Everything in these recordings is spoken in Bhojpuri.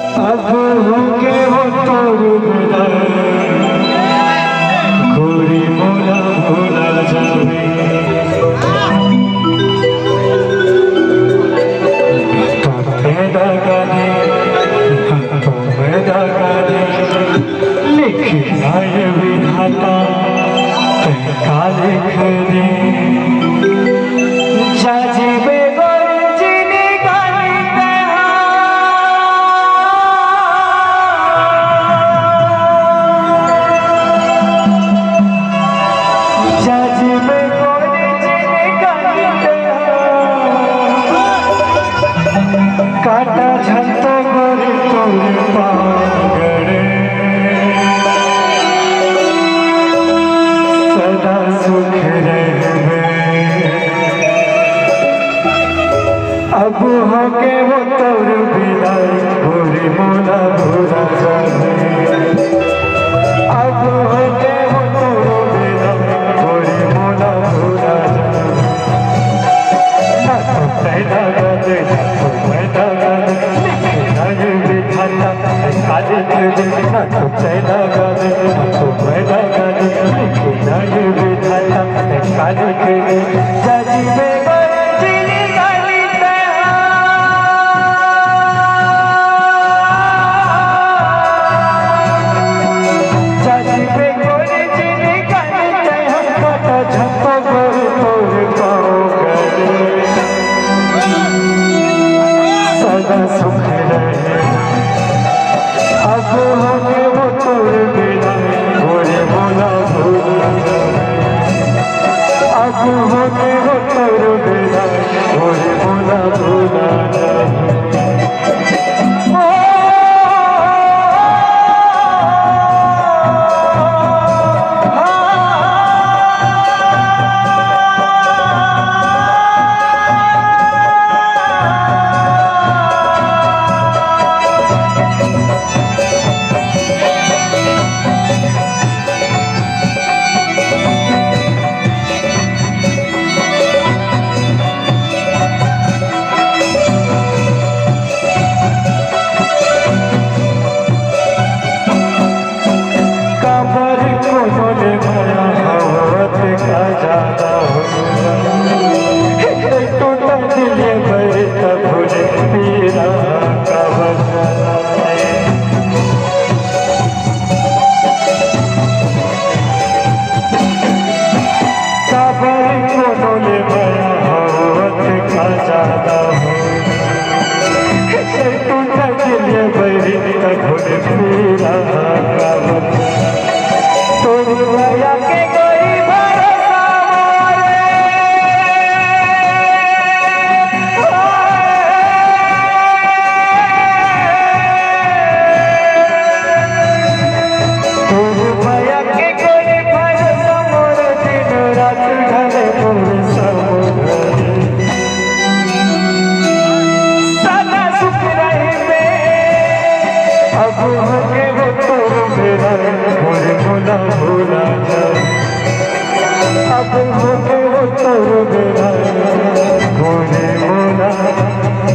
अब होंगे वो तोर घोरी मोला भोला जावे पैदा गाने तो पैदा गाने लिखना ये विधाता काले खरे जाजीबे काटा झंतो गोरे तोरे पागड़े सदा सुख रहवे अब होके वो तोर बिदाई गोरे मोला भोला जावे अब होके वो तोर बिदाई गोरे मोला भोला जावे ना तो पैदा गाते काले खड़े ना तो पैदा गाने ना तो पैदा गाने लिखना ये विधाता काले खड़े जाजी में गंजिली गाली जाजी में गंजिली गाली काटा झपको गोरे तोरे पाओ गए सदा सुख रहे अब होंगे वो तोर बिदाई गोरे मोला भोला अब होंगे वो तोर बिदाई गोरे मोला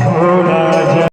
भोला